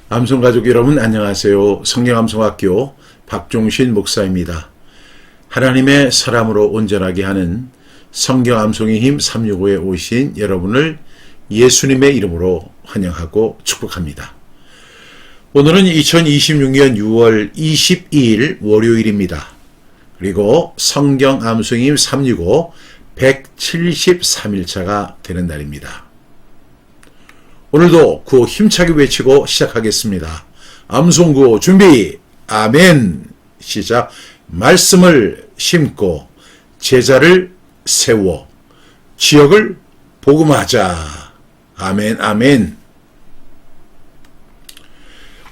암송가족 여러분 안녕하세요. 성경암송학교 박종신 목사입니다. 하나님의 사람으로 온전하게 하는 성경암송의 힘 365에 오신 여러분을 예수님의 이름으로 환영하고 축복합니다. 오늘은 2026년 6월 22일 월요일입니다. 그리고 성경암송의 힘 365 173일차가 되는 날입니다. 오늘도 구호 힘차게 외치고 시작하겠습니다. 암송구호 준비, 아멘. 시작. 말씀을 심고 제자를 세워 지역을 복음하자. 아멘, 아멘.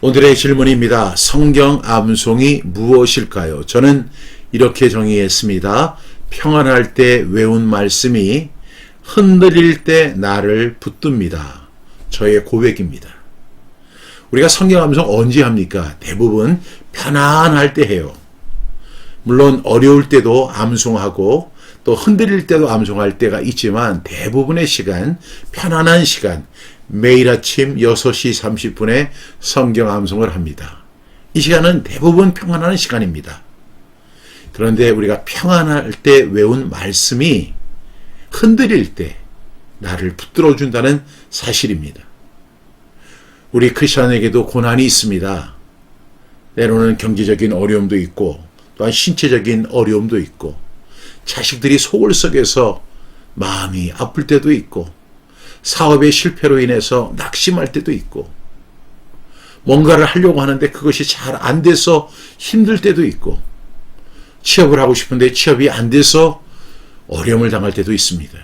오늘의 질문입니다. 성경 암송이 무엇일까요? 저는 이렇게 정의했습니다. 평안할 때 외운 말씀이 흔들릴 때 나를 붙듭니다. 저의 고백입니다. 우리가 성경 암송 언제 합니까? 대부분 편안할 때 해요. 물론 어려울 때도 암송하고 또 흔들릴 때도 암송할 때가 있지만 대부분의 시간, 편안한 시간, 매일 아침 6시 30분에 성경 암송을 합니다. 이 시간은 대부분 평안한 시간입니다. 그런데 우리가 평안할 때 외운 말씀이 흔들릴 때 나를 붙들어준다는 사실입니다. 우리 크리스천에게도 고난이 있습니다. 때로는 경제적인 어려움도 있고 또한 신체적인 어려움도 있고 자식들이 속을 썩여서 마음이 아플 때도 있고 사업의 실패로 인해서 낙심할 때도 있고 뭔가를 하려고 하는데 그것이 잘 안 돼서 힘들 때도 있고 취업을 하고 싶은데 취업이 안 돼서 어려움을 당할 때도 있습니다.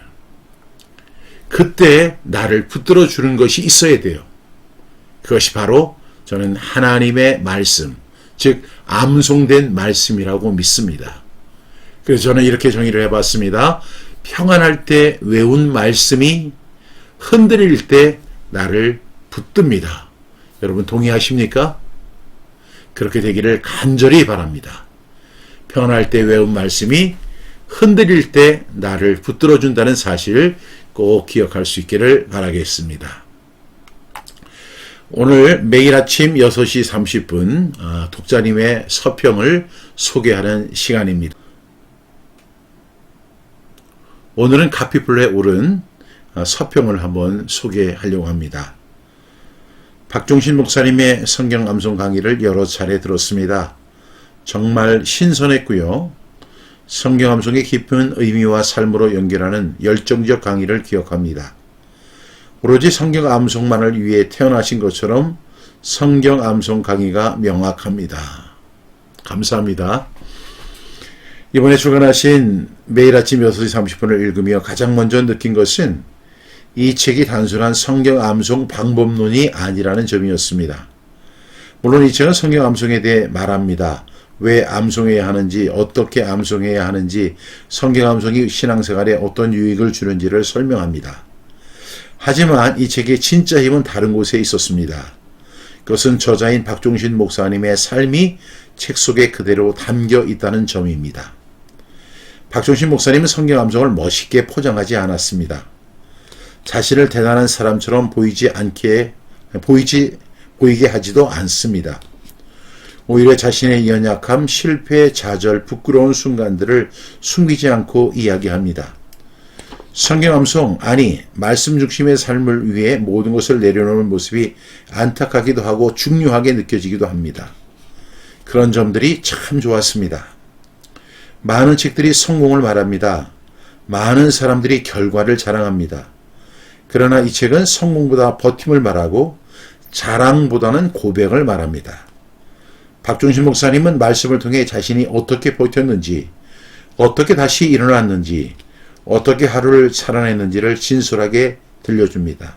그때 나를 붙들어 주는 것이 있어야 돼요. 그것이 바로 저는 하나님의 말씀, 즉 암송된 말씀이라고 믿습니다. 그래서 저는 이렇게 정의를 해봤습니다. 평안할 때 외운 말씀이 흔들릴 때 나를 붙듭니다. 여러분 동의하십니까? 그렇게 되기를 간절히 바랍니다. 평안할 때 외운 말씀이 흔들릴 때 나를 붙들어준다는 사실을 꼭 기억할 수 있기를 바라겠습니다. 오늘 매일 아침 6시 30분 독자님의 서평을 소개하는 시간입니다. 오늘은 카피플러에 오른 서평을 한번 소개하려고 합니다. 박종신 목사님의 성경 암송 강의를 여러 차례 들었습니다. 정말 신선했고요. 성경 암송의 깊은 의미와 삶으로 연결하는 열정적 강의를 기억합니다. 오로지 성경 암송만을 위해 태어나신 것처럼 성경 암송 강의가 명확합니다. 감사합니다. 이번에 출간하신 매일 아침 6시 30분을 읽으며 가장 먼저 느낀 것은 이 책이 단순한 성경 암송 방법론이 아니라는 점이었습니다. 물론 이 책은 성경 암송에 대해 말합니다. 왜 암송해야 하는지, 어떻게 암송해야 하는지, 성경 암송이 신앙생활에 어떤 유익을 주는지를 설명합니다. 하지만 이 책의 진짜 힘은 다른 곳에 있었습니다. 그것은 저자인 박종신 목사님의 삶이 책 속에 그대로 담겨 있다는 점입니다. 박종신 목사님은 성경 암송을 멋있게 포장하지 않았습니다. 자신을 대단한 사람처럼 보이게 하지도 않습니다. 오히려 자신의 연약함, 실패, 좌절, 부끄러운 순간들을 숨기지 않고 이야기합니다. 성경 암송, 아니 말씀 중심의 삶을 위해 모든 것을 내려놓는 모습이 안타깝기도 하고 중요하게 느껴지기도 합니다. 그런 점들이 참 좋았습니다. 많은 책들이 성공을 말합니다. 많은 사람들이 결과를 자랑합니다. 그러나 이 책은 성공보다 버팀을 말하고 자랑보다는 고백을 말합니다. 박종신 목사님은 말씀을 통해 자신이 어떻게 버텼는지, 어떻게 다시 일어났는지, 어떻게 하루를 살아냈는지를 진솔하게 들려줍니다.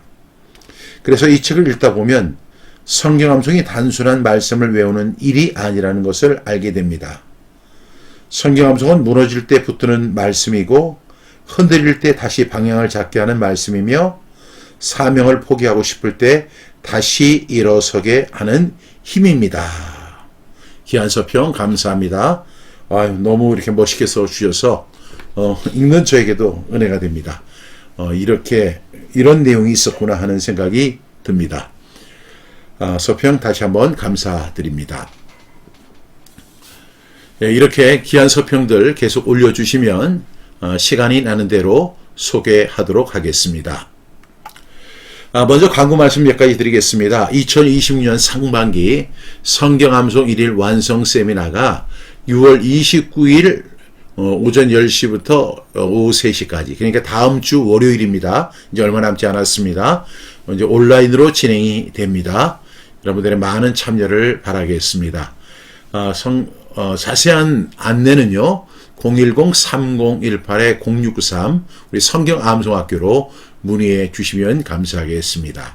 그래서 이 책을 읽다 보면 성경 암송이 단순한 말씀을 외우는 일이 아니라는 것을 알게 됩니다. 성경 암송은 무너질 때 붙드는 말씀이고 흔들릴 때 다시 방향을 잡게 하는 말씀이며 사명을 포기하고 싶을 때 다시 일어서게 하는 힘입니다. 귀한 서평 감사합니다. 너무 이렇게 멋있게 써주셔서 읽는 저에게도 은혜가 됩니다. 이런 내용이 있었구나 하는 생각이 듭니다. 서평 다시 한번 감사드립니다. 이렇게 귀한 서평들 계속 올려주시면 시간이 나는 대로 소개하도록 하겠습니다. 먼저 광고 말씀 몇 가지 드리겠습니다. 2026년 상반기 성경암송 1일 완성 세미나가 6월 29일 오전 10시부터 오후 3시까지, 그러니까 다음 주 월요일입니다. 이제 얼마 남지 않았습니다. 이제 온라인으로 진행이 됩니다. 여러분들의 많은 참여를 바라겠습니다. 자세한 안내는요, 010-3018-0693 우리 성경암송학교로 문의해 주시면 감사하겠습니다.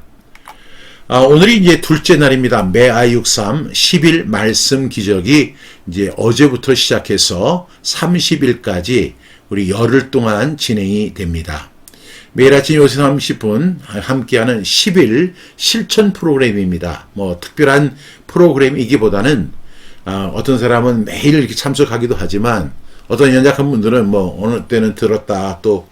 오늘이 이제 둘째 날입니다. 매아육삼 10일 말씀 기적이 이제 어제부터 시작해서 30일까지 우리 열흘 동안 진행이 됩니다. 매일 아침 6시 30분 함께하는 10일 실천 프로그램입니다. 뭐 특별한 프로그램이기보다는 어떤 사람은 매일 이렇게 참석하기도 하지만 어떤 연약한 분들은 뭐 어느 때는 들었다 또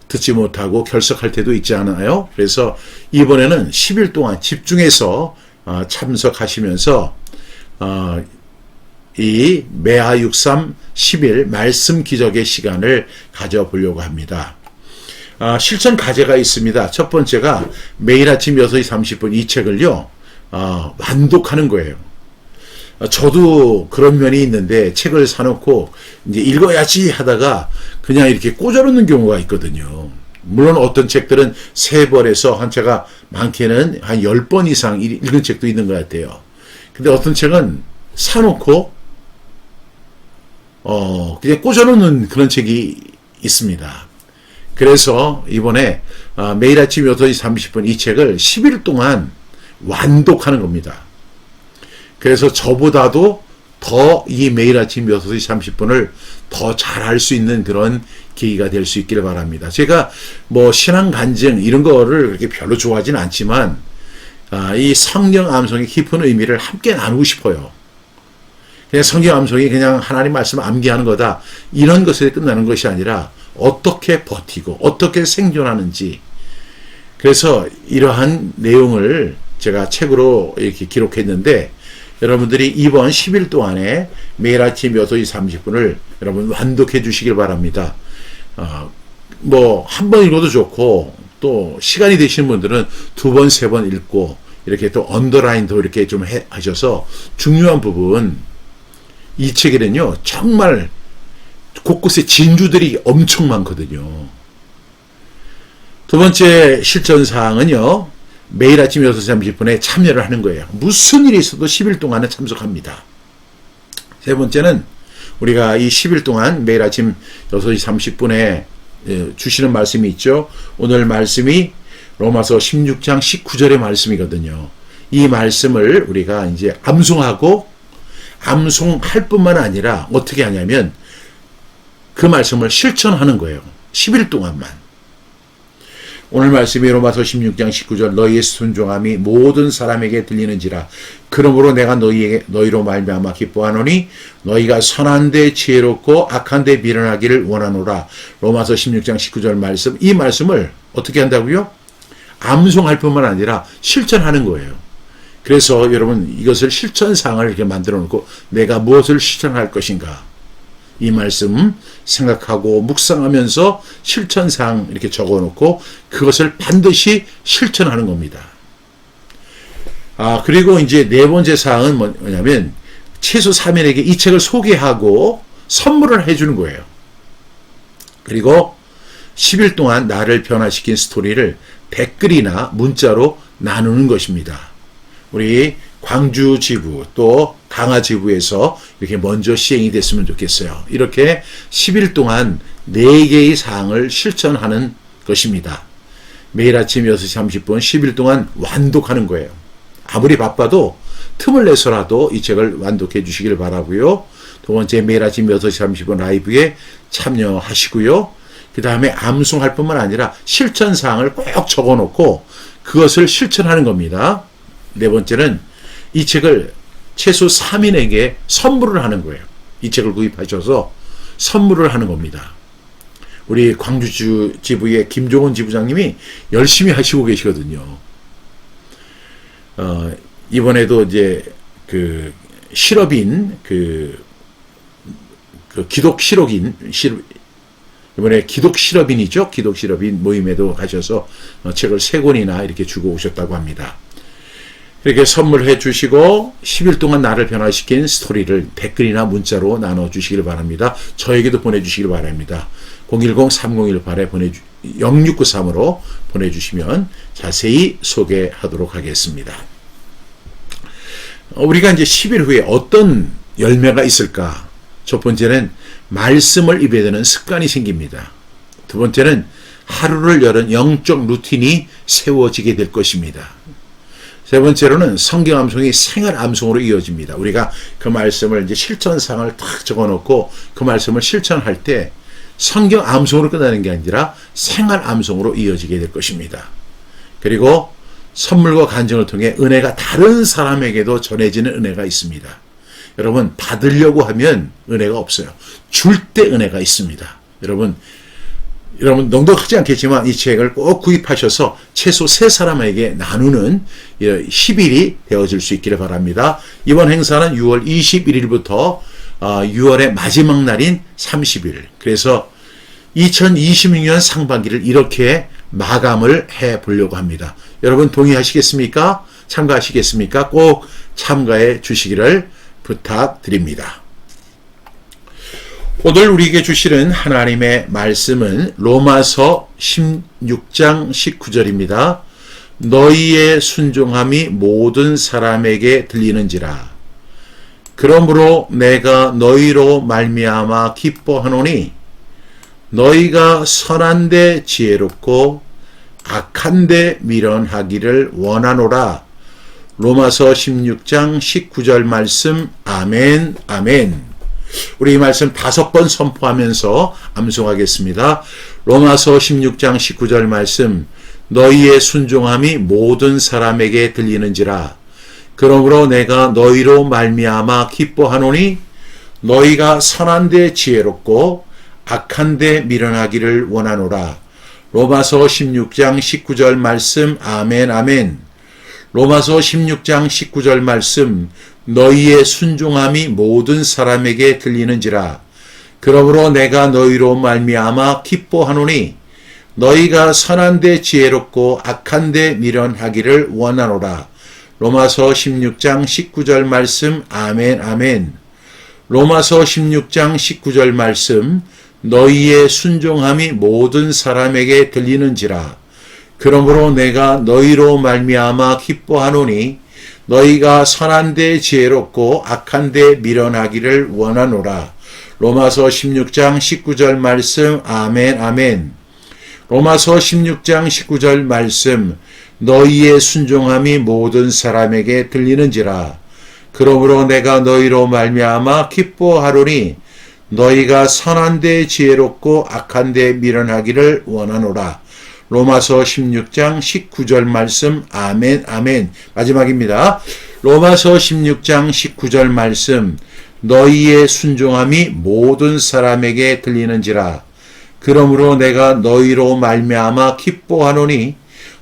듣지 못하고 결석할 때도 있지 않아요? 그래서 이번에는 10일 동안 집중해서 참석하시면서 이 매아육삼 10일 말씀 기적의 시간을 가져보려고 합니다. 실천 과제가 있습니다. 첫 번째가 매일 아침 6시 30분 이 책을요, 완독하는 거예요. 저도 그런 면이 있는데 책을 사놓고 이제 읽어야지 하다가 그냥 이렇게 꽂아놓는 경우가 있거든요. 물론 어떤 책들은 3번에서 한 제가 많게는 한 10번 이상 읽은 책도 있는 것 같아요. 근데 어떤 책은 사놓고 그냥 꽂아놓는 그런 책이 있습니다. 그래서 이번에 매일 아침 8시 30분 이 책을 10일 동안 완독하는 겁니다. 그래서 저보다도 더 이 매일 아침 6시 30분을 더 잘할 수 있는 그런 계기가 될 수 있기를 바랍니다. 제가 뭐 신앙 간증 이런 거를 그렇게 별로 좋아하지는 않지만 이 성경 암송의 깊은 의미를 함께 나누고 싶어요. 그냥 성경 암송이 그냥 하나님 말씀을 암기하는 거다 이런 것에 끝나는 것이 아니라 어떻게 버티고 어떻게 생존하는지, 그래서 이러한 내용을 제가 책으로 이렇게 기록했는데 여러분들이 이번 10일 동안에 매일 아침 6시 30분을 여러분 완독해 주시길 바랍니다. 뭐 한 번 읽어도 좋고 또 시간이 되시는 분들은 2번, 3번 읽고 이렇게 또 언더라인도 이렇게 좀 하셔서 중요한 부분, 이 책에는요 정말 곳곳에 진주들이 엄청 많거든요. 두 번째 실전사항은요, 매일 아침 6시 30분에 참여를 하는 거예요. 무슨 일이 있어도 10일 동안은 참석합니다. 세 번째는 우리가 이 10일 동안 매일 아침 6시 30분에 주시는 말씀이 있죠. 오늘 말씀이 로마서 16장 19절의 말씀이거든요. 이 말씀을 우리가 이제 암송할 뿐만 아니라 어떻게 하냐면 그 말씀을 실천하는 거예요. 10일 동안만. 오늘 말씀이 로마서 16장 19절 너희의 순종함이 모든 사람에게 들리는지라 그러므로 내가 너희로 말미암아 기뻐하노니 너희가 선한 데 지혜롭고 악한 데 미련하기를 원하노라. 로마서 16장 19절 말씀, 이 말씀을 어떻게 한다고요? 암송할 뿐만 아니라 실천하는 거예요. 그래서 여러분 이것을 실천사항을 이렇게 만들어 놓고 내가 무엇을 실천할 것인가, 이 말씀 생각하고 묵상하면서 실천사항 이렇게 적어놓고 그것을 반드시 실천하는 겁니다. 그리고 이제 네 번째 사항은 뭐냐면 최소 3인에게 이 책을 소개하고 선물을 해주는 거예요. 그리고 10일 동안 나를 변화시킨 스토리를 댓글이나 문자로 나누는 것입니다. 우리 광주 지부 또 강화 지부에서 이렇게 먼저 시행이 됐으면 좋겠어요. 이렇게 10일 동안 4개의 사항을 실천하는 것입니다. 매일 아침 6시 30분 10일 동안 완독하는 거예요. 아무리 바빠도 틈을 내서라도 이 책을 완독해 주시길 바라고요. 두 번째, 매일 아침 6시 30분 라이브에 참여하시고요. 그 다음에 암송할 뿐만 아니라 실천사항을 꼭 적어놓고 그것을 실천하는 겁니다. 네 번째는 이 책을 최소 3인에게 선물을 하는 거예요. 이 책을 구입하셔서 선물을 하는 겁니다. 우리 광주 지부의 김종원 지부장님이 열심히 하시고 계시거든요. 이번에도 이제 그 실업인 그 기독 실업인 이번에 기독 실업인이죠. 기독 실업인 모임에도 가셔서 책을 3권이나 이렇게 주고 오셨다고 합니다. 이렇게 선물해 주시고 10일 동안 나를 변화시킨 스토리를 댓글이나 문자로 나눠주시길 바랍니다. 저에게도 보내주시길 바랍니다. 010-3018-0693으로 보내주시면 자세히 소개하도록 하겠습니다. 우리가 이제 10일 후에 어떤 열매가 있을까? 첫 번째는 말씀을 입에 드는 습관이 생깁니다. 두 번째는 하루를 여는 영적 루틴이 세워지게 될 것입니다. 세 번째로는 성경 암송이 생활 암송으로 이어집니다. 우리가 그 말씀을 이제 실천상을 딱 적어놓고 그 말씀을 실천할 때 성경 암송으로 끝나는 게 아니라 생활 암송으로 이어지게 될 것입니다. 그리고 선물과 간증을 통해 은혜가 다른 사람에게도 전해지는 은혜가 있습니다. 여러분, 받으려고 하면 은혜가 없어요. 줄 때 은혜가 있습니다. 여러분 넉넉하지 않겠지만 이 책을 꼭 구입하셔서 최소 3사람에게 나누는 10일이 되어질 수 있기를 바랍니다. 이번 행사는 6월 21일부터 6월의 마지막 날인 30일. 그래서 2026년 상반기를 이렇게 마감을 해보려고 합니다. 여러분 동의하시겠습니까? 참가하시겠습니까? 꼭 참가해 주시기를 부탁드립니다. 오늘 우리에게 주시는 하나님의 말씀은 로마서 16장 19절입니다. 너희의 순종함이 모든 사람에게 들리는지라. 그러므로 내가 너희로 말미암아 기뻐하노니 너희가 선한데 지혜롭고 악한데 미련하기를 원하노라. 로마서 16장 19절 말씀. 아멘, 아멘. 우리 이 말씀 5번 선포하면서 암송하겠습니다. 로마서 16장 19절 말씀. 너희의 순종함이 모든 사람에게 들리는지라. 그러므로 내가 너희로 말미암아 기뻐하노니 너희가 선한데 지혜롭고 악한데 미련하기를 원하노라. 로마서 16장 19절 말씀. 아멘, 아멘. 로마서 16장 19절 말씀. 너희의 순종함이 모든 사람에게 들리는지라. 그러므로 내가 너희로 말미암아 기뻐하노니 너희가 선한데 지혜롭고 악한데 미련하기를 원하노라. 로마서 16장 19절 말씀. 아멘, 아멘. 로마서 16장 19절 말씀. 너희의 순종함이 모든 사람에게 들리는지라. 그러므로 내가 너희로 말미암아 기뻐하노니 너희가 선한데 지혜롭고 악한데 미련하기를 원하노라. 로마서 16장 19절 말씀. 아멘, 아멘. 로마서 16장 19절 말씀. 너희의 순종함이 모든 사람에게 들리는지라. 그러므로 내가 너희로 말미암아 기뻐하노니 너희가 선한데 지혜롭고 악한데 미련하기를 원하노라. 로마서 16장 19절 말씀. 아멘, 아멘. 마지막입니다. 로마서 16장 19절 말씀. 너희의 순종함이 모든 사람에게 들리는지라. 그러므로 내가 너희로 말미암아 기뻐하노니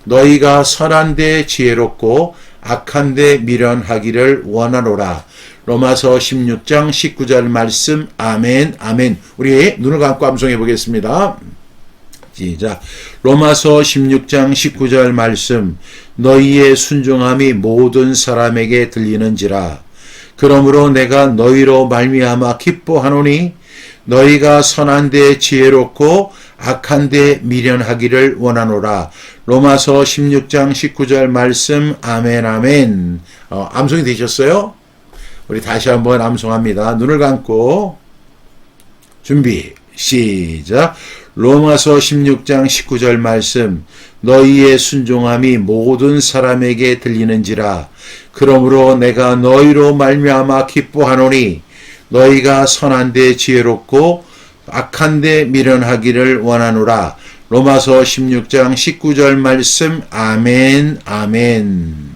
너희가 선한데 지혜롭고 악한데 미련하기를 원하노라. 로마서 16장 19절 말씀. 아멘, 아멘. 우리 눈을 감고 암송해 보겠습니다. 시작. 로마서 16장 19절 말씀. 너희의 순종함이 모든 사람에게 들리는지라. 그러므로 내가 너희로 말미암아 기뻐하노니 너희가 선한데 지혜롭고 악한데 미련하기를 원하노라. 로마서 16장 19절 말씀. 아멘, 아멘. 암송이 되셨어요? 우리 다시 한번 암송합니다. 눈을 감고 준비 시작. 로마서 16장 19절 말씀. 너희의 순종함이 모든 사람에게 들리는지라. 그러므로 내가 너희로 말미암아 기뻐하노니 너희가 선한데 지혜롭고 악한데 미련하기를 원하노라. 로마서 16장 19절 말씀. 아멘, 아멘.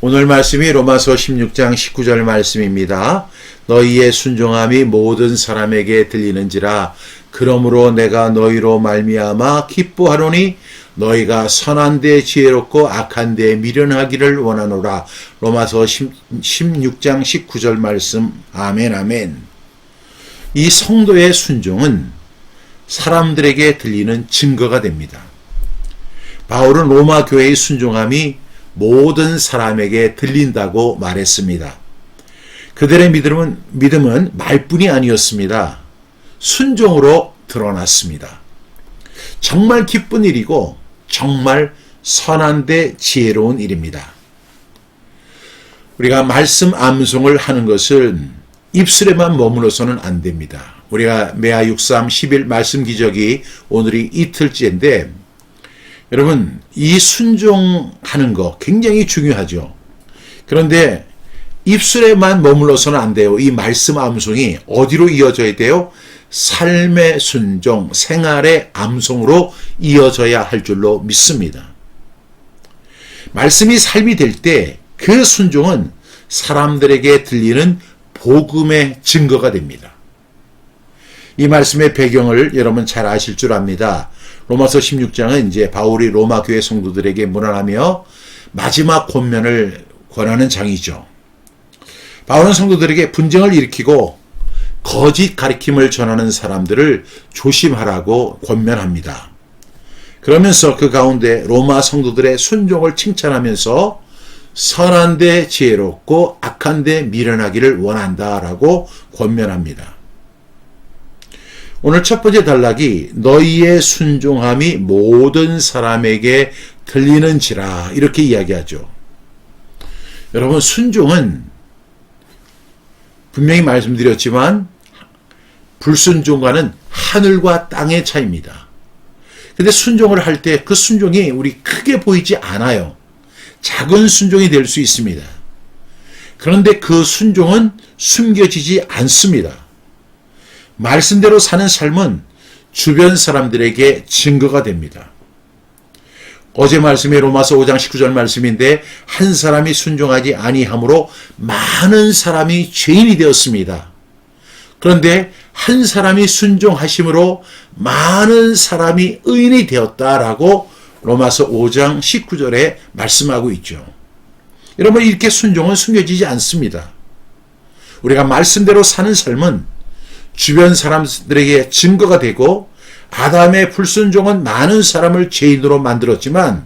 오늘 말씀이 로마서 16장 19절 말씀입니다. 너희의 순종함이 모든 사람에게 들리는지라. 그러므로 내가 너희로 말미암아 기뻐하노니 너희가 선한 데 지혜롭고 악한 데 미련하기를 원하노라. 로마서 16장 19절 말씀. 아멘 아멘. 이 성도의 순종은 사람들에게 들리는 증거가 됩니다. 바울은 로마 교회의 순종함이 모든 사람에게 들린다고 말했습니다. 그들의 믿음은 말뿐이 아니었습니다. 순종으로 드러났습니다. 정말 기쁜 일이고 정말 선한데 지혜로운 일입니다. 우리가 말씀 암송을 하는 것은 입술에만 머물러서는 안 됩니다. 우리가 메아 63 10일 말씀 기적이 오늘이 이틀째인데 여러분 이 순종하는 거 굉장히 중요하죠. 그런데 입술에만 머물러서는 안 돼요. 이 말씀 암송이 어디로 이어져야 돼요? 삶의 순종, 생활의 암송으로 이어져야 할 줄로 믿습니다. 말씀이 삶이 될 때 그 순종은 사람들에게 들리는 복음의 증거가 됩니다. 이 말씀의 배경을 여러분 잘 아실 줄 압니다. 로마서 16장은 이제 바울이 로마 교회 성도들에게 문안하며 마지막 권면을 권하는 장이죠. 바울은 성도들에게 분쟁을 일으키고 거짓 가르침을 전하는 사람들을 조심하라고 권면합니다. 그러면서 그 가운데 로마 성도들의 순종을 칭찬하면서 선한데 지혜롭고 악한데 미련하기를 원한다라고 권면합니다. 오늘 첫 번째 단락이 너희의 순종함이 모든 사람에게 들리는지라 이렇게 이야기하죠. 여러분 순종은 분명히 말씀드렸지만 불순종과는 하늘과 땅의 차이입니다. 근데 순종을 할 때 그 순종이 우리 크게 보이지 않아요. 작은 순종이 될 수 있습니다. 그런데 그 순종은 숨겨지지 않습니다. 말씀대로 사는 삶은 주변 사람들에게 증거가 됩니다. 어제 말씀이 로마서 5장 19절 말씀인데 한 사람이 순종하지 아니함으로 많은 사람이 죄인이 되었습니다. 그런데 한 사람이 순종하심으로 많은 사람이 의인이 되었다라고 로마서 5장 19절에 말씀하고 있죠. 여러분 이렇게 순종은 숨겨지지 않습니다. 우리가 말씀대로 사는 삶은 주변 사람들에게 증거가 되고 아담의 불순종은 많은 사람을 죄인으로 만들었지만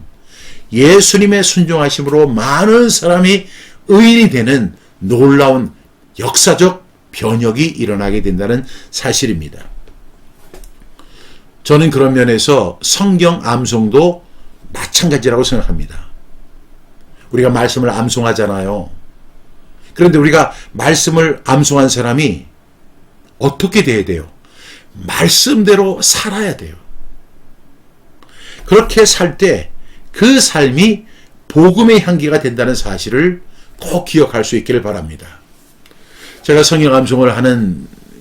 예수님의 순종하심으로 많은 사람이 의인이 되는 놀라운 역사적 변혁이 일어나게 된다는 사실입니다. 저는 그런 면에서 성경 암송도 마찬가지라고 생각합니다. 우리가 말씀을 암송하잖아요. 그런데 우리가 말씀을 암송한 사람이 어떻게 돼야 돼요? 말씀대로 살아야 돼요. 그렇게 살 때 그 삶이 복음의 향기가 된다는 사실을 꼭 기억할 수 있기를 바랍니다. 제가 성경 암송을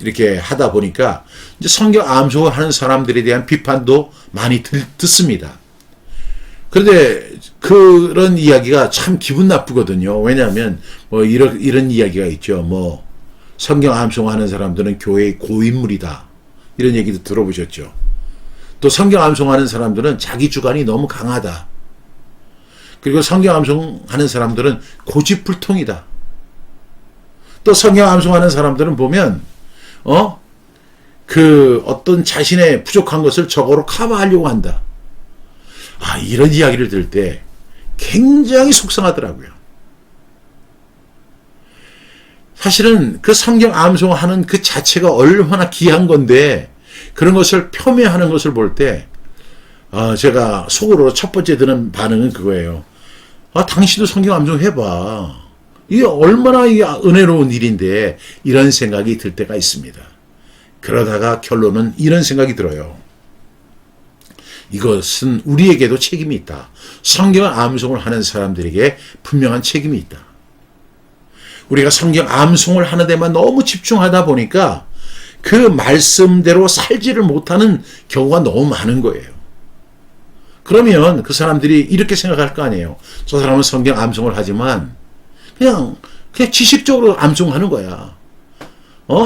이렇게 하다 보니까 이제 성경 암송을 하는 사람들에 대한 비판도 많이 듣습니다. 그런데 그런 이야기가 참 기분 나쁘거든요. 왜냐하면 뭐 이런 이야기가 있죠. 뭐 성경 암송하는 사람들은 교회의 고인물이다. 이런 얘기도 들어보셨죠. 또 성경 암송하는 사람들은 자기 주관이 너무 강하다. 그리고 성경 암송하는 사람들은 고집불통이다. 또 성경 암송하는 사람들은 보면 어떤 자신의 부족한 것을 저거로 커버하려고 한다. 이런 이야기를 들을 때 굉장히 속상하더라고요. 사실은 그 성경 암송하는 그 자체가 얼마나 귀한 건데 그런 것을 폄훼하는 것을 볼 때 제가 속으로 첫 번째 드는 반응은 그거예요. 당신도 성경 암송 해봐. 이게 얼마나 은혜로운 일인데 이런 생각이 들 때가 있습니다. 그러다가 결론은 이런 생각이 들어요. 이것은 우리에게도 책임이 있다. 성경 암송을 하는 사람들에게 분명한 책임이 있다. 우리가 성경 암송을 하는 데만 너무 집중하다 보니까 그 말씀대로 살지를 못하는 경우가 너무 많은 거예요. 그러면 그 사람들이 이렇게 생각할 거 아니에요. 저 사람은 성경 암송을 하지만 그냥 지식적으로 암송하는 거야.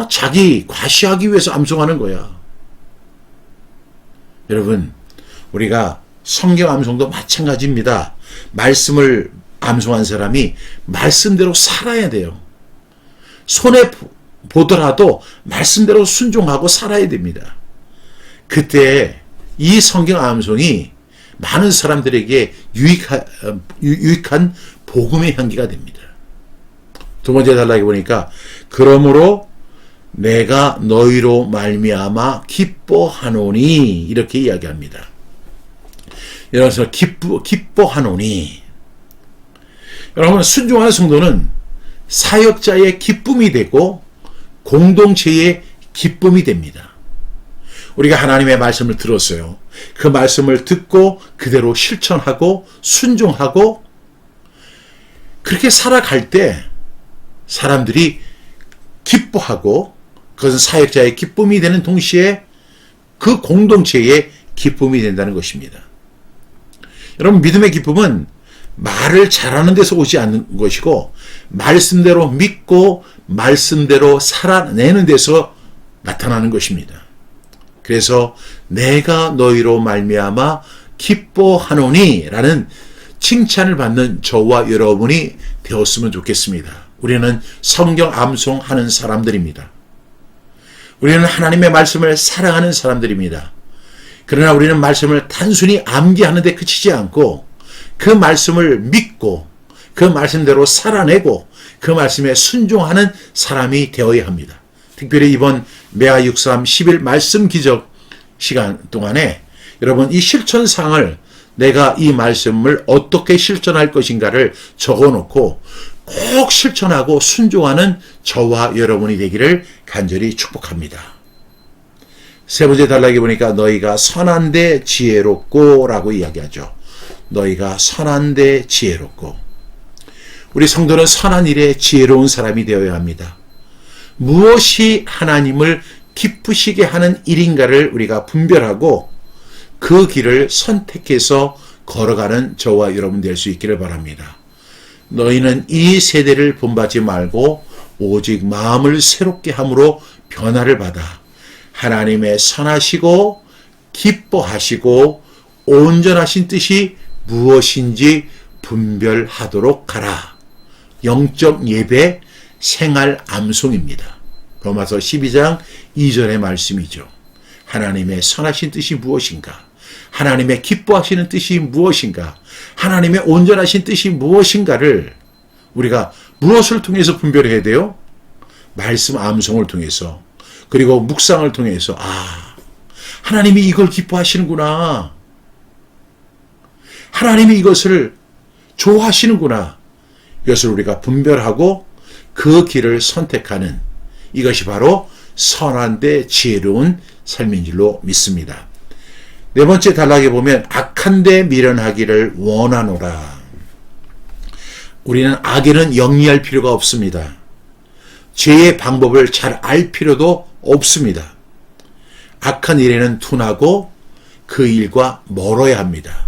자기 과시하기 위해서 암송하는 거야. 여러분, 우리가 성경 암송도 마찬가지입니다. 말씀을 암송한 사람이 말씀대로 살아야 돼요. 손해 보더라도 말씀대로 순종하고 살아야 됩니다. 그때 이 성경 암송이 많은 사람들에게 유익한 복음의 향기가 됩니다. 두 번째 단락에 보니까 그러므로 내가 너희로 말미암아 기뻐하노니 이렇게 이야기합니다. 여러분 기뻐하노니 여러분 순종하는 성도는 사역자의 기쁨이 되고 공동체의 기쁨이 됩니다. 우리가 하나님의 말씀을 들었어요. 그 말씀을 듣고 그대로 실천하고 순종하고 그렇게 살아갈 때 사람들이 기뻐하고 그것은 사역자의 기쁨이 되는 동시에 그 공동체의 기쁨이 된다는 것입니다. 여러분 믿음의 기쁨은 말을 잘하는 데서 오지 않는 것이고 말씀대로 믿고 말씀대로 살아내는 데서 나타나는 것입니다. 그래서 내가 너희로 말미암아 기뻐하노니 라는 칭찬을 받는 저와 여러분이 되었으면 좋겠습니다. 우리는 성경 암송하는 사람들입니다. 우리는 하나님의 말씀을 사랑하는 사람들입니다. 그러나 우리는 말씀을 단순히 암기하는 데 그치지 않고 그 말씀을 믿고 그 말씀대로 살아내고 그 말씀에 순종하는 사람이 되어야 합니다. 특별히 이번 메아 63 10일 말씀 기적 시간 동안에 여러분 이 실천상을 내가 이 말씀을 어떻게 실천할 것인가를 적어놓고 꼭 실천하고 순종하는 저와 여러분이 되기를 간절히 축복합니다. 세 번째 단락에 보니까 너희가 선한데 지혜롭고 라고 이야기하죠. 너희가 선한데 지혜롭고 우리 성도는 선한 일에 지혜로운 사람이 되어야 합니다. 무엇이 하나님을 기쁘시게 하는 일인가를 우리가 분별하고 그 길을 선택해서 걸어가는 저와 여러분 될 수 있기를 바랍니다. 너희는 이 세대를 본받지 말고 오직 마음을 새롭게 함으로 변화를 받아 하나님의 선하시고 기뻐하시고 온전하신 뜻이 무엇인지 분별하도록 하라. 영적 예배 생활 암송입니다. 로마서 12장 2절의 말씀이죠. 하나님의 선하신 뜻이 무엇인가? 하나님의 기뻐하시는 뜻이 무엇인가? 하나님의 온전하신 뜻이 무엇인가를 우리가 무엇을 통해서 분별해야 돼요? 말씀 암송을 통해서 그리고 묵상을 통해서 하나님이 이걸 기뻐하시는구나. 하나님이 이것을 좋아하시는구나. 이것을 우리가 분별하고 그 길을 선택하는 이것이 바로 선한데 지혜로운 삶인 줄로 믿습니다. 네 번째 단락에 보면 악한 데 미련하기를 원하노라. 우리는 악에는 영리할 필요가 없습니다. 죄의 방법을 잘 알 필요도 없습니다. 악한 일에는 둔하고 그 일과 멀어야 합니다.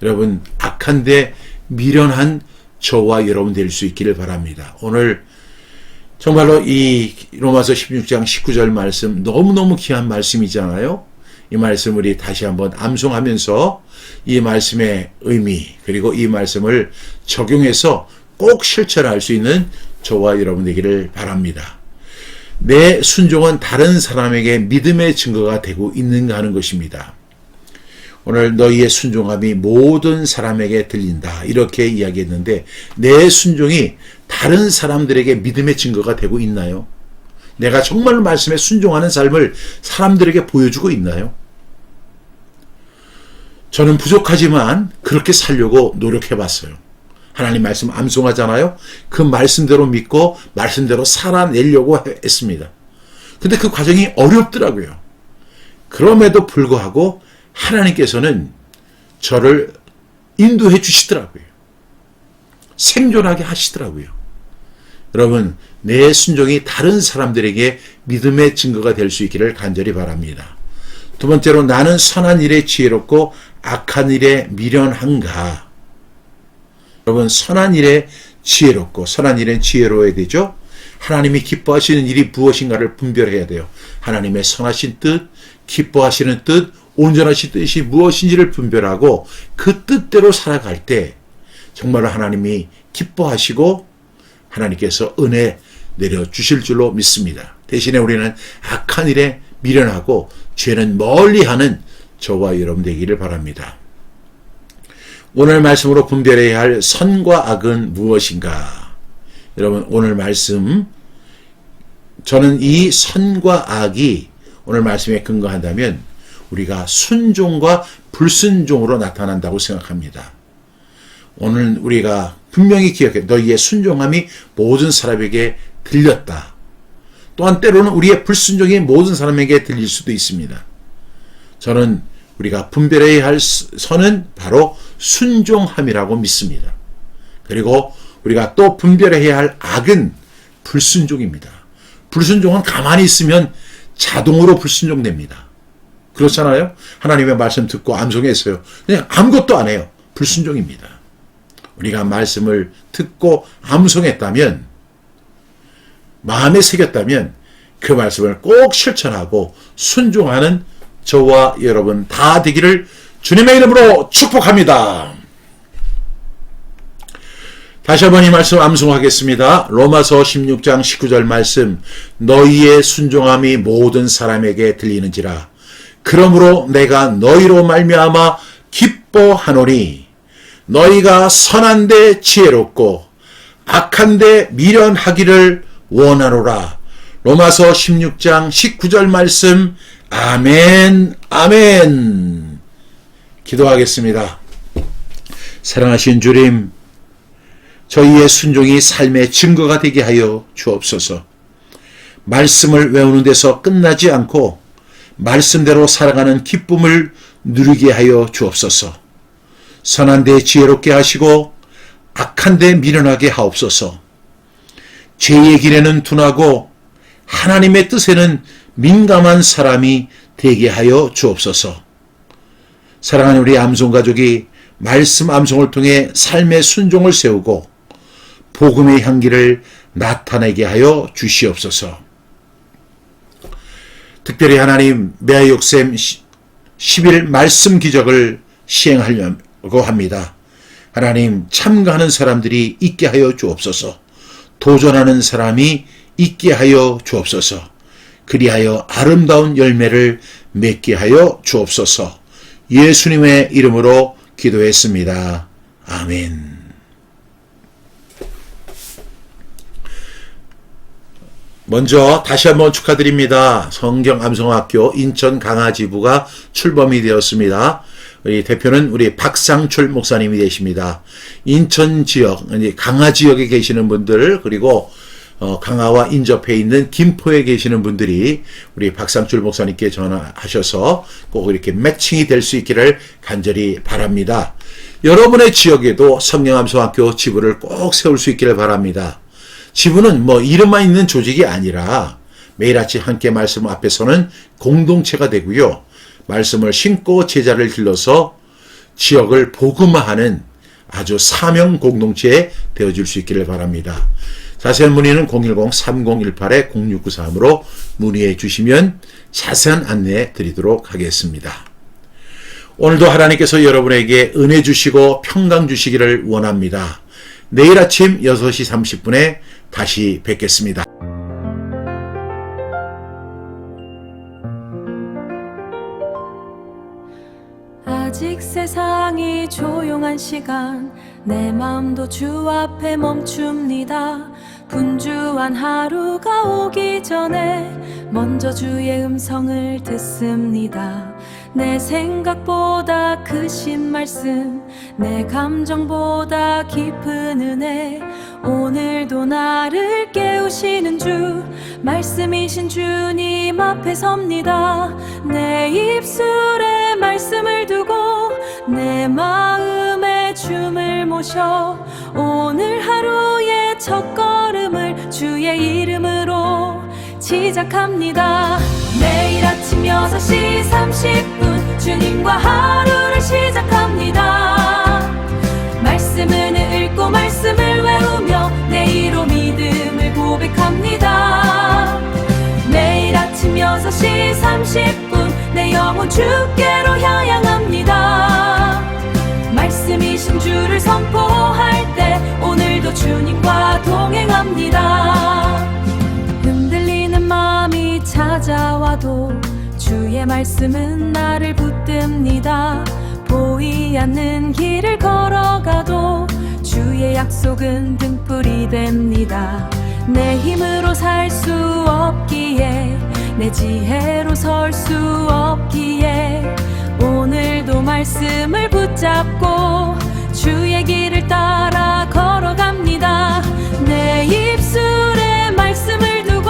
여러분 악한 데 미련한 저와 여러분 될 수 있기를 바랍니다. 오늘 정말로 이 로마서 16장 19절 말씀 너무너무 귀한 말씀이잖아요. 이 말씀 우리 다시 한번 암송하면서 이 말씀의 의미 그리고 이 말씀을 적용해서 꼭 실천할 수 있는 저와 여러분 되기를 바랍니다. 내 순종은 다른 사람에게 믿음의 증거가 되고 있는가 하는 것입니다. 오늘 너희의 순종함이 모든 사람에게 들린다 이렇게 이야기했는데 내 순종이 다른 사람들에게 믿음의 증거가 되고 있나요? 내가 정말 말씀에 순종하는 삶을 사람들에게 보여주고 있나요? 저는 부족하지만 그렇게 살려고 노력해봤어요. 하나님 말씀 암송하잖아요. 그 말씀대로 믿고 말씀대로 살아내려고 했습니다. 근데 그 과정이 어렵더라고요. 그럼에도 불구하고 하나님께서는 저를 인도해 주시더라고요. 생존하게 하시더라고요. 여러분, 내 순종이 다른 사람들에게 믿음의 증거가 될 수 있기를 간절히 바랍니다. 두 번째로 나는 선한 일에 지혜롭고 악한 일에 미련한가. 여러분 선한 일에 지혜롭고 선한 일엔 지혜로워야 되죠. 하나님이 기뻐하시는 일이 무엇인가를 분별해야 돼요. 하나님의 선하신 뜻, 기뻐하시는 뜻, 온전하신 뜻이 무엇인지를 분별하고 그 뜻대로 살아갈 때 정말로 하나님이 기뻐하시고 하나님께서 은혜 내려주실 줄로 믿습니다. 대신에 우리는 악한 일에 미련하고 죄는 멀리하는 저와 여러분 되기를 바랍니다. 오늘 말씀으로 분별해야 할 선과 악은 무엇인가? 여러분, 오늘 말씀, 저는 이 선과 악이 오늘 말씀에 근거한다면 우리가 순종과 불순종으로 나타난다고 생각합니다. 오늘 우리가 분명히 기억해, 너희의 순종함이 모든 사람에게 들렸다. 또한 때로는 우리의 불순종이 모든 사람에게 들릴 수도 있습니다. 저는 우리가 분별해야 할 선은 바로 순종함이라고 믿습니다. 그리고 우리가 또 분별해야 할 악은 불순종입니다. 불순종은 가만히 있으면 자동으로 불순종됩니다. 그렇잖아요? 하나님의 말씀 듣고 암송했어요. 그냥 아무것도 안 해요. 불순종입니다. 우리가 말씀을 듣고 암송했다면, 마음에 새겼다면 그 말씀을 꼭 실천하고 순종하는 저와 여러분 다 되기를 주님의 이름으로 축복합니다. 다시 한번 이 말씀 암송하겠습니다. 로마서 16장 19절 말씀, 너희의 순종함이 모든 사람에게 들리는지라. 그러므로 내가 너희로 말미암아 기뻐하노니 너희가 선한데 지혜롭고 악한데 미련하기를 원하노라. 로마서 16장 19절 말씀. 아멘, 아멘. 기도하겠습니다. 사랑하신 주님, 저희의 순종이 삶의 증거가 되게 하여 주옵소서. 말씀을 외우는 데서 끝나지 않고 말씀대로 살아가는 기쁨을 누리게 하여 주옵소서. 선한 데 지혜롭게 하시고 악한 데 미련하게 하옵소서. 죄의 길에는 둔하고 하나님의 뜻에는 민감한 사람이 되게 하여 주옵소서. 사랑하는 우리 암송가족이 말씀 암송을 통해 삶의 순종을 세우고 복음의 향기를 나타내게 하여 주시옵소서. 특별히 하나님, 메아육셈 10일 말씀 기적을 시행하려고 합니다. 하나님, 참가하는 사람들이 있게 하여 주옵소서. 도전하는 사람이 있게 하여 주옵소서. 그리하여 아름다운 열매를 맺게 하여 주옵소서. 예수님의 이름으로 기도했습니다. 아멘. 먼저 다시 한번 축하드립니다. 성경암송학교 인천 강화지부가 출범이 되었습니다. 우리 대표는 우리 박상출 목사님이 되십니다. 인천 지역, 강화 지역에 계시는 분들, 그리고 강화와 인접해 있는 김포에 계시는 분들이 우리 박상출 목사님께 전화하셔서 꼭 이렇게 매칭이 될 수 있기를 간절히 바랍니다. 여러분의 지역에도 성경암송학교 지부를 꼭 세울 수 있기를 바랍니다. 지부는 뭐 이름만 있는 조직이 아니라 매일 아침 함께 말씀 앞에서는 공동체가 되고요. 말씀을 심고 제자를 길러서 지역을 복음화하는 아주 사명 공동체에 되어줄 수 있기를 바랍니다. 자세한 문의는 010-3018-0693으로 문의해 주시면 자세한 안내 드리도록 하겠습니다. 오늘도 하나님께서 여러분에게 은혜 주시고 평강 주시기를 원합니다. 내일 아침 6시 30분에 다시 뵙겠습니다. 아직 세상이 조용한 시간, 내 마음도 주 앞에 멈춥니다. 분주한 하루가 오기 전에 먼저 주의 음성을 듣습니다. 내 생각보다 크신 말씀, 내 감정보다 깊은 은혜, 오늘도 나를 깨우시는 주, 말씀이신 주님 앞에 섭니다. 내 입술에 말씀을 두고 내 마음에 춤을 모셔 오늘 하루의 첫걸음을 주의 이름으로 시작합니다. 매일 아침 6시 30분 주님과 하루를 시작합니다. 말씀을 읽고 말씀을 외우며 내일로 믿음을 고백합니다. 매일 아침 6시 30분 내 영혼 주께로 향합니다. 말씀이신 주를 선포할 때 오늘도 주님과 동행합니다. 흔들리는 마음이 찾아와도 주의 말씀은 나를 붙듭니다. 보이지 않는 길을 걸어가도 주의 약속은 등불이 됩니다. 내 힘으로 살 수 없기에 내 지혜로 설 수 없기에 오늘도 말씀을 붙잡고 주의 길을 따라 걸어갑니다. 내 입술에 말씀을 두고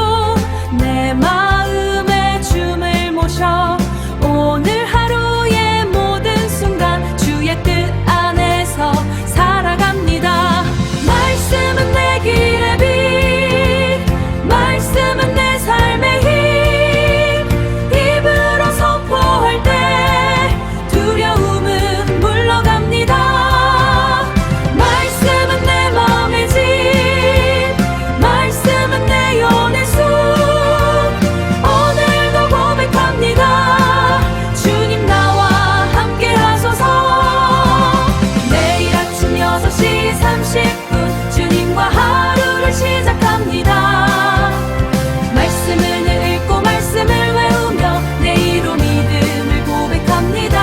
내 마음에 춤을 모셔 오늘 하루의 모든 순간 주의 뜻 안에서 살아갑니다. 말씀은 내 길의 빛, 말씀은 내 삶의 힘. 입으로 선포할 때 두려움은 물러갑니다. 말씀은 내 마음의 집, 말씀은 내 영의 숲. 오늘도 고백합니다. 주님 나와 함께 하소서. 매일 아침 6시 30분 주님과 하루를 시작합니다. 말씀을 읽고 말씀을 외우며 내일로 믿음을 고백합니다.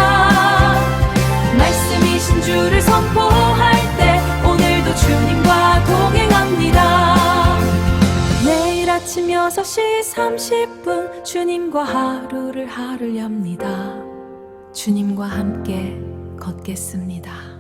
말씀이신 주를 선포할 때 오늘도 주님과 동행합니다. 내일 아침 6시 30분 주님과 하루를 엽니다. 주님과 함께 걷겠습니다.